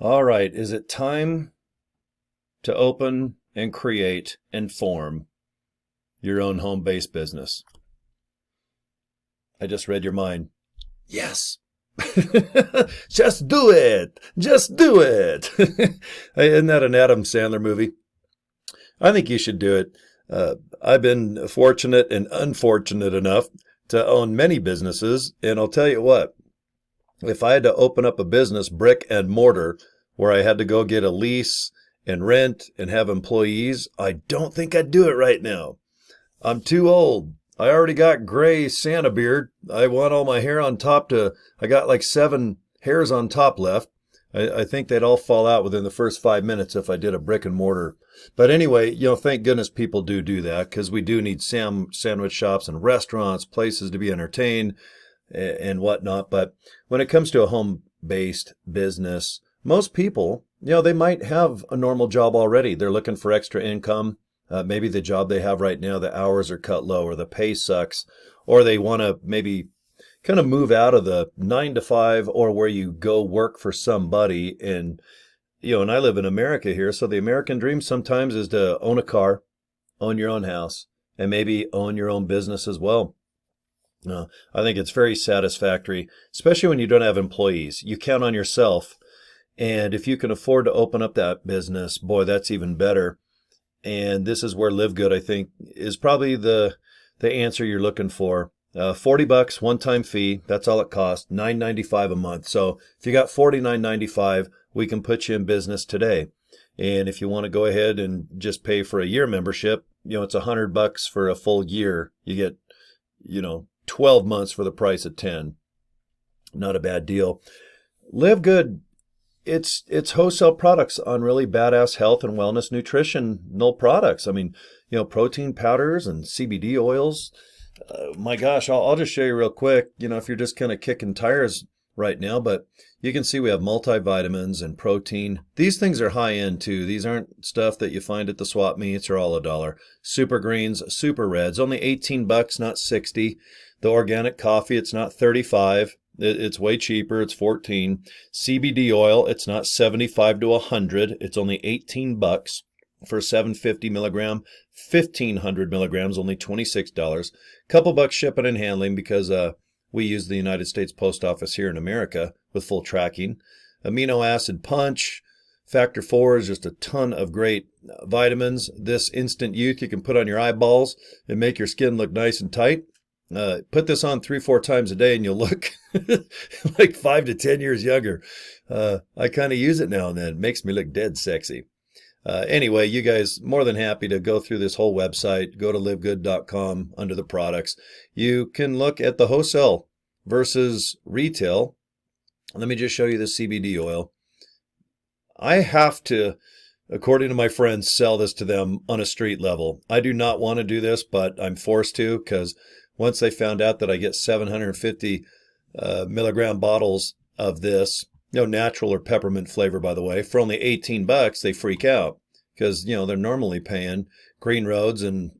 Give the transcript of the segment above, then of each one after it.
All right, is it time to open and create and form your own home-based business? I just read your mind. Yes. Just do it. Just do it. Isn't that an Adam Sandler movie? I think you should do it. I've been fortunate and unfortunate enough to own many businesses, and I'll tell you what, if I had to open up a business brick and mortar where I had to go get a lease and rent and have employees, I don't think I'd do it right now. I'm too old. I already got gray Santa beard. I want all my hair on top I got like 7 hairs on top left. I think they'd all fall out within the first 5 minutes if I did a brick and mortar. But anyway, thank goodness people do that, because we do need sandwich shops and restaurants, places to be entertained and whatnot. But when it comes to a home-based business, most people, they might have a normal job already. They're looking for extra income. Maybe the job they have right now, the hours are cut low or the pay sucks, or they want to maybe kind of move out of the 9 to 5 or where you go work for somebody. And I live in America here. So the American dream sometimes is to own a car, own your own house, and maybe own your own business as well. I think it's very satisfactory, especially when you don't have employees. You count on yourself. And if you can afford to open up that business, boy, that's even better. And this is where LiveGood, I think, is probably the answer you're looking for. $40 one-time fee. That's all it costs. $9.95 a month. So if you got $49.95, we can put you in business today. And if you want to go ahead and just pay for a year membership, it's $100 for a full year. You get, 12 months for the price of 10. Not a bad deal. LiveGood, it's wholesale products on really badass health and wellness nutritional products. I mean, protein powders and CBD oils. My gosh, I'll just show you real quick, if you're just kind of kicking tires right now, but you can see we have multivitamins and protein. These things are high end too. These aren't stuff that you find at the swap meets or all $1. Super greens, super reds, only $18, not 60. The organic coffee, it's not 35. It's way cheaper. It's 14. CBD oil, it's not 75 to 100. It's only $18 for 750 milligram. 1,500 milligrams, only $26. Couple bucks shipping and handling because we use the United States Post Office here in America with full tracking. Amino acid punch. Factor 4 is just a ton of great vitamins. This instant youth you can put on your eyeballs and make your skin look nice and tight. Put this on 3-4 times a day and you'll look like 5 to 10 years younger. I kind of use it now and then. It makes me look dead sexy. Anyway, you guys, more than happy to go through this whole website. Go to livegood.com under the products. You can look at the wholesale versus retail. Let me just show you the CBD oil. I have to, according to my friends, sell this to them on a street level. I do not want to do this, but I'm forced to, because once they found out that I get 750 milligram bottles of this, natural or peppermint flavor, by the way, for only $18, they freak out because, they're normally paying Green Roads and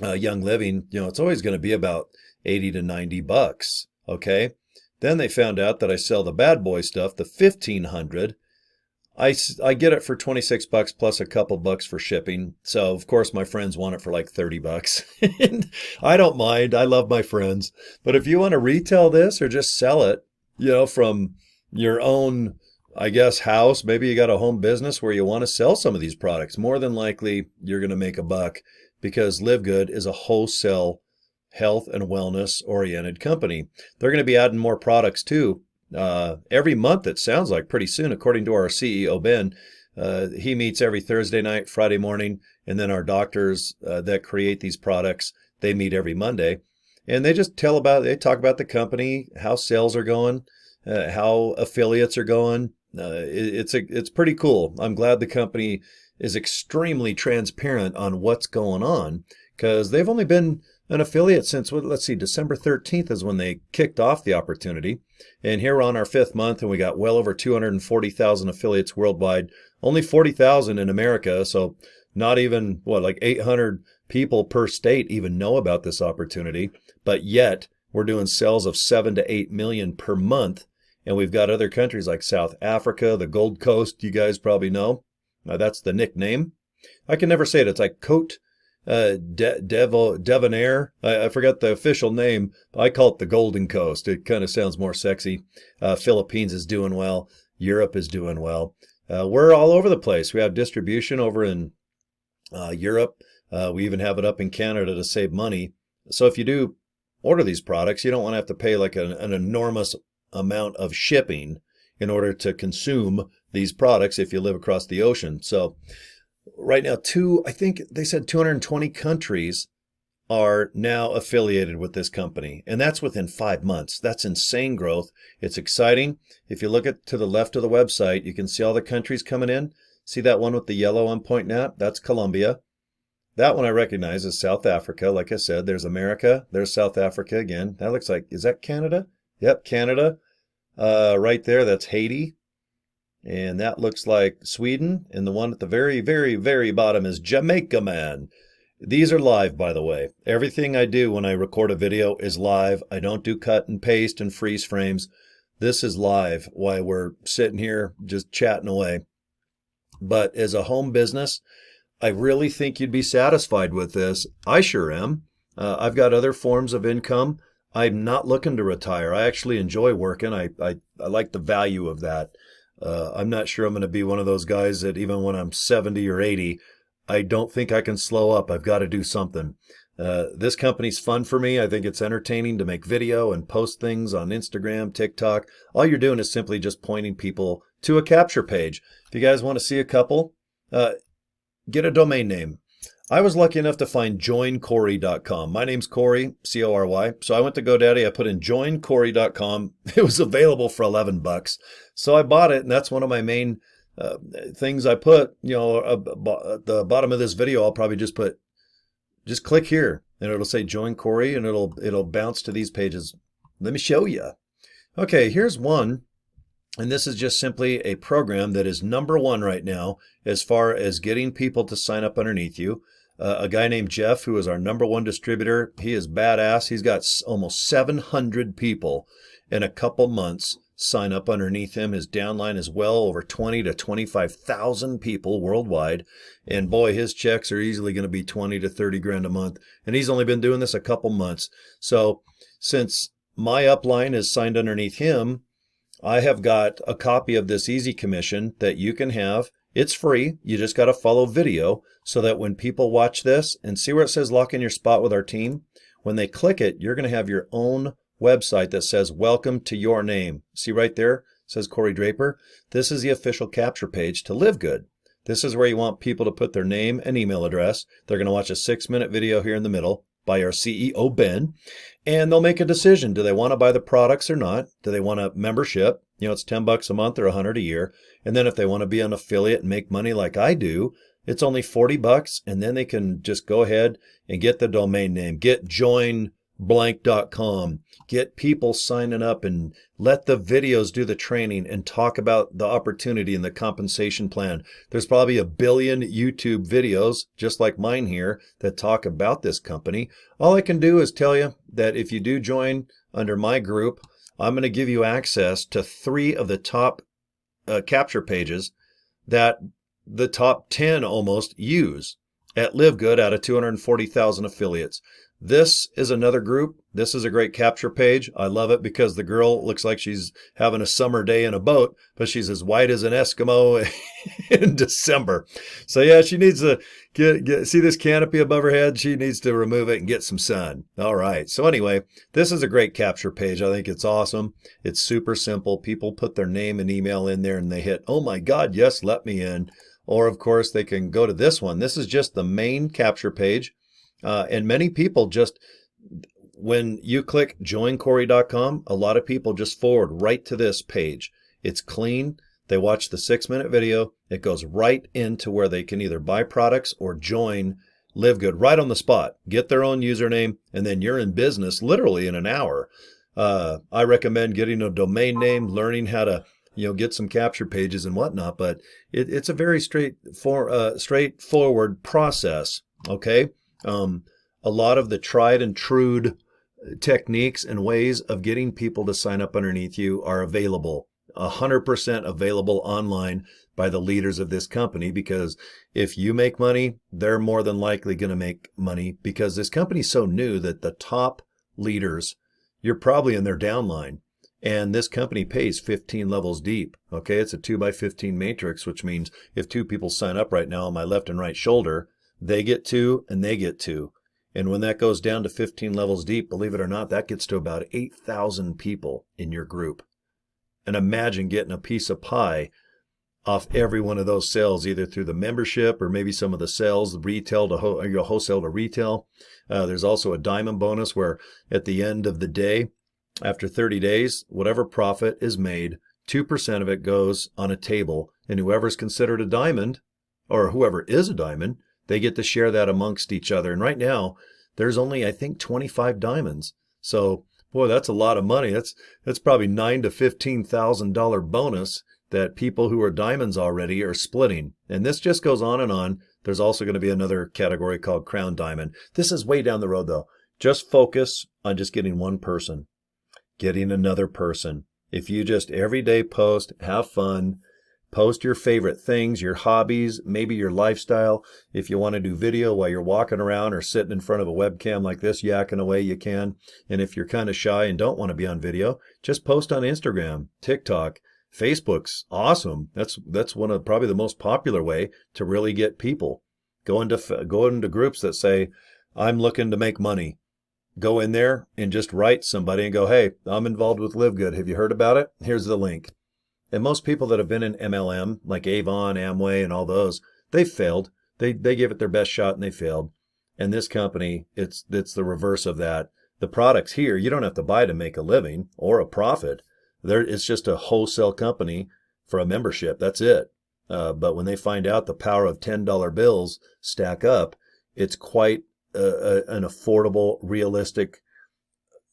Young Living, it's always going to be about 80 to 90 bucks. Okay. Then they found out that I sell the bad boy stuff, the 1,500. I get it for $26 plus a couple bucks for shipping. So of course my friends want it for like $30. And I don't mind. I love my friends. But if you want to retail this or just sell it, from your own, I guess, house, maybe you got a home business where you want to sell some of these products, more than likely you're going to make a buck, because LiveGood is a wholesale health and wellness oriented company. They're going to be adding more products too. Every month, it sounds like, pretty soon, according to our CEO, Ben. He meets every Thursday night, Friday morning, and then our doctors that create these products, they meet every Monday. And they just talk about the company, how sales are going, how affiliates are going. It's pretty cool. I'm glad the company is extremely transparent on what's going on, because they've only been an affiliate since, let's see, December 13th is when they kicked off the opportunity. And here we're on our 5th month, and we got well over 240,000 affiliates worldwide, only 40,000 in America. So not even, like 800 people per state even know about this opportunity. But yet we're doing sales of 7 to 8 million per month. And we've got other countries like South Africa, the Gold Coast, you guys probably know. That's the nickname. I can never say it. It's like Cote Devonair. I forgot the official name. I call it the Golden Coast. It kind of sounds more sexy. Philippines is doing well. Europe is doing well. We're all over the place. We have distribution over in Europe. We even have it up in Canada to save money. So if you do order these products, you don't want to have to pay like an enormous amount of shipping in order to consume these products if you live across the ocean. So right now, I think they said 220 countries are now affiliated with this company. And that's within 5 months. That's insane growth. It's exciting. If you look to the left of the website, you can see all the countries coming in. See that one with the yellow I'm pointing at? That's Colombia. That one I recognize is South Africa. Like I said, there's America. There's South Africa again. That looks like, is that Canada? Yep, Canada. Right there, that's Haiti. And that looks like Sweden. And the one at the very, very, very bottom is Jamaica, man. These are live, by the way. Everything I do when I record a video is live. I don't do cut and paste and freeze frames. This is live while we're sitting here just chatting away. But as a home business, I really think you'd be satisfied with this. I sure am. I've got other forms of income. I'm not looking to retire. I actually enjoy working. I like the value of that. I'm not sure I'm going to be one of those guys that even when I'm 70 or 80, I don't think I can slow up. I've got to do something. This company's fun for me. I think it's entertaining to make video and post things on Instagram, TikTok. All you're doing is simply just pointing people to a capture page. If you guys want to see a couple, get a domain name. I was lucky enough to find joincory.com. My name's Corey, C-O-R-Y. So I went to GoDaddy. I put in joincory.com. It was available for $11. So I bought it, and that's one of my main things I put. You know, at the bottom of this video, I'll probably just click here, and it'll say Join Corey, and it'll bounce to these pages. Let me show you. Okay, here's one. And this is just simply a program that is #1 right now as far as getting people to sign up underneath you. A guy named Jeff, who is our #1 distributor, he is badass. He's got almost 700 people in a couple months sign up underneath him. His downline is well over 20 to 25,000 people worldwide. And boy, his checks are easily going to be 20 to 30 grand a month. And he's only been doing this a couple months. So since my upline is signed underneath him, I have got a copy of this easy commission that you can have. It's free. You just got to follow video so that when people watch this and see where it says lock in your spot with our team, when they click it, you're going to have your own website that says welcome to your name. See right there? It says Corey Draper. This is the official capture page to LiveGood. This is where you want people to put their name and email address. They're going to watch a 6-minute video here in the middle by our CEO, Ben, and they'll make a decision. Do they want to buy the products or not? Do they want a membership? You know, it's $10 a month or $100 a year. And then if they want to be an affiliate and make money like I do, it's only $40, and then they can just go ahead and get the domain name, get joinblank.com, get people signing up, and let the videos do the training and talk about the opportunity and the compensation plan. There's probably 1 billion YouTube videos, just like mine here, that talk about this company. All I can do is tell you that if you do join under my group, I'm going to give you access to 3 of the top capture pages that the top 10 almost use at LiveGood out of 240,000 affiliates. This is another group. This is a great capture page. I love it because the girl looks like she's having a summer day in a boat, but she's as white as an Eskimo in December. So yeah, she needs to see this canopy above her head. She needs to remove it and get some sun. All right. So anyway, this is a great capture page. I think it's awesome. It's super simple. People put their name and email in there and they hit, oh my God, yes, let me in. Or of course they can go to this one. This is just the main capture page. And many people just, when you click joincory.com, a lot of people just forward right to this page. It's clean. They watch the 6-minute video. It goes right into where they can either buy products or join LiveGood right on the spot. Get their own username, and then you're in business literally in an hour. I recommend getting a domain name, learning how to get some capture pages and whatnot. But it's a very straightforward process. Okay. A lot of the tried and true techniques and ways of getting people to sign up underneath you are available, 100% available online by the leaders of this company, because if you make money, they're more than likely going to make money, because this company's so new that the top leaders, you're probably in their downline. And this company pays 15 levels deep. Okay, it's a 2x15 matrix, which means if two people sign up right now on my left and right shoulder, they get 2 and they get 2. And when that goes down to 15 levels deep, believe it or not, that gets to about 8,000 people in your group. And imagine getting a piece of pie off every one of those sales, either through the membership or maybe some of the sales, retail to wholesale to retail. There's also a diamond bonus where at the end of the day, after 30 days, whatever profit is made, 2% of it goes on a table, and whoever's considered a diamond, or whoever is a diamond, they get to share that amongst each other. And right now, there's only, I think, 25 diamonds. So, boy, that's a lot of money. That's probably $9,000 to $15,000 bonus that people who are diamonds already are splitting. And this just goes on and on. There's also going to be another category called Crown Diamond. This is way down the road, though. Just focus on just getting one person, getting another person. If you just every day post, have fun, post your favorite things, your hobbies, maybe your lifestyle. If you want to do video while you're walking around or sitting in front of a webcam like this, yakking away, you can. And if you're kind of shy and don't want to be on video, just post on Instagram, TikTok, Facebook's awesome. That's one of probably the most popular way to really get people. Go into groups that say, I'm looking to make money. Go in there and just write somebody and go, hey, I'm involved with LiveGood. Have you heard about it? Here's the link. And most people that have been in MLM, like Avon, Amway, and all those, they've failed. They gave it their best shot and they failed. And this company, it's the reverse of that. The products here, you don't have to buy to make a living or a profit. It's just a wholesale company for a membership. That's it. But when they find out the power of $10 bills stack up, it's quite an affordable, realistic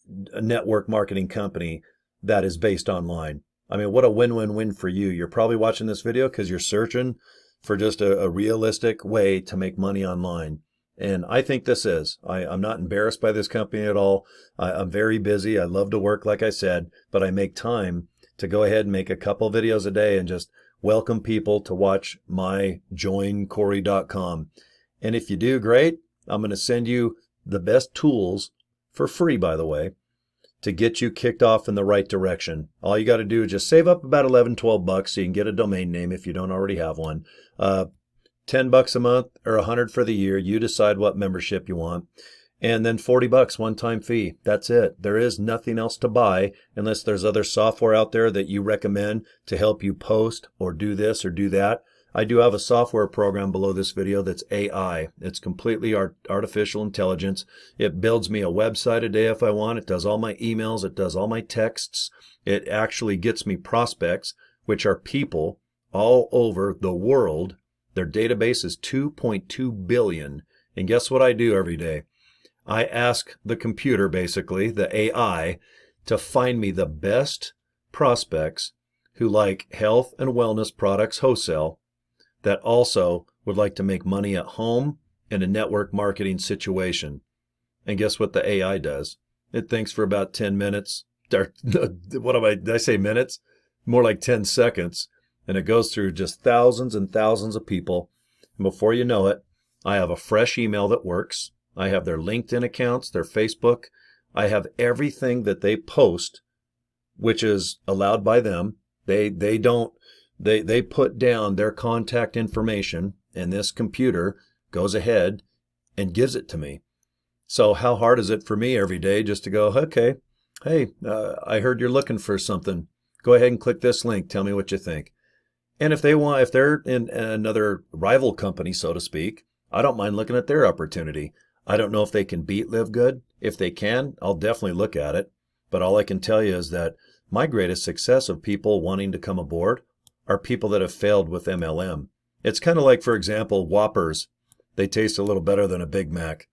network marketing company that is based online. I mean, what a win-win-win for you. You're probably watching this video because you're searching for just a realistic way to make money online. And I think this is. I'm not embarrassed by this company at all. I'm very busy. I love to work, like I said, but I make time to go ahead and make a couple videos a day and just welcome people to watch my joincorey.com. And if you do, great. I'm going to send you the best tools for free, by the way, to get you kicked off in the right direction. All you got to do is just save up about $11-12 so you can get a domain name if you don't already have one. $10 a month or $100 for the year. You decide what membership you want. And then $40 one-time fee. That's it. There is nothing else to buy unless there's other software out there that you recommend to help you post or do this or do that. I do have a software program below this video that's AI. It's completely artificial intelligence. It builds me a website a day if I want. It does all my emails. It does all my texts. It actually gets me prospects, which are people all over the world. Their database is 2.2 billion. And guess what I do every day? I ask the computer, basically, the AI, to find me the best prospects who like health and wellness products wholesale, that also would like to make money at home in a network marketing situation. And guess what the AI does? It thinks for about 10 minutes. Did I say minutes? More like 10 seconds. And it goes through just thousands and thousands of people. And before you know it, I have a fresh email that works. I have their LinkedIn accounts, their Facebook. I have everything that they post, which is allowed by them. They put down their contact information, and this computer goes ahead and gives it to me. So how hard is it for me every day just to go, okay, hey, I heard you're looking for something. Go ahead and click this link. Tell me what you think. And if they're in another rival company, so to speak, I don't mind looking at their opportunity. I don't know if they can beat LiveGood. If they can, I'll definitely look at it. But all I can tell you is that my greatest success of people wanting to come aboard are people that have failed with MLM. It's kind of like, for example, Whoppers. They taste a little better than a Big Mac.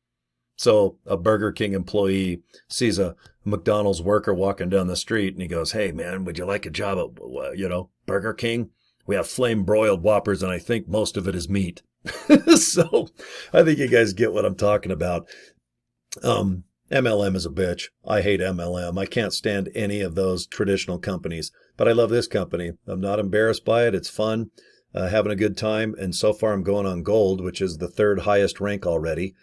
So a Burger King employee sees a McDonald's worker walking down the street and he goes, hey man, would you like a job at, Burger King? We have flame broiled Whoppers and I think most of it is meat. So I think you guys get what I'm talking about. MLM is a bitch. I hate MLM. I can't stand any of those traditional companies, but I love this company. I'm not embarrassed by it. It's fun, having a good time. And so far I'm going on gold, which is the third highest rank already.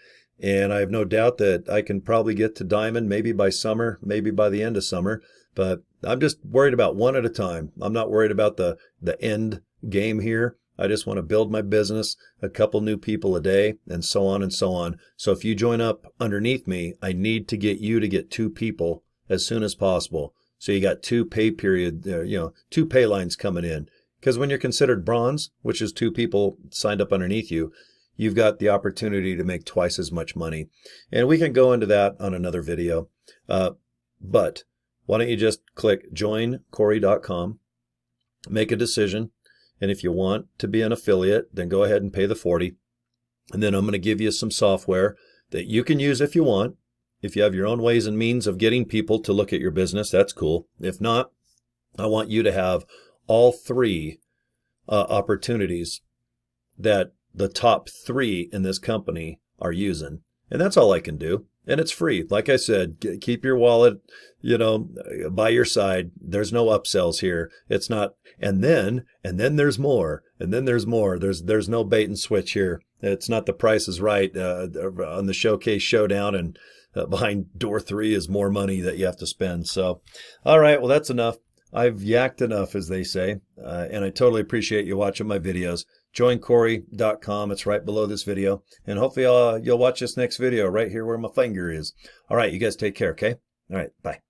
And I have no doubt that I can probably get to diamond, maybe by summer, maybe by the end of summer. But I'm just worried about one at a time. I'm not worried about the end game here. I just want to build my business, a couple new people a day, and so on and so on. So if you join up underneath me, I need to get you to get 2 people as soon as possible. So you got 2 pay period, 2 pay lines coming in. Because when you're considered bronze, which is 2 people signed up underneath you, you've got the opportunity to make twice as much money. And we can go into that on another video. But why don't you just click joincory.com, make a decision. And if you want to be an affiliate, then go ahead and pay the $40. And then I'm going to give you some software that you can use if you want. If you have your own ways and means of getting people to look at your business, that's cool. If not, I want you to have all 3 opportunities that the top 3 in this company are using. And that's all I can do. And it's free. Like I said, keep your wallet, by your side. There's no upsells here. It's not, and then there's more, and then there's more. There's no bait and switch here. It's not the Price is Right on the Showcase Showdown, and behind door 3 is more money that you have to spend. So, all right, well, that's enough. I've yacked enough, as they say, and I totally appreciate you watching my videos. JoinCory.com. It's right below this video. And hopefully you'll watch this next video right here where my finger is. All right, you guys take care, okay? All right, bye.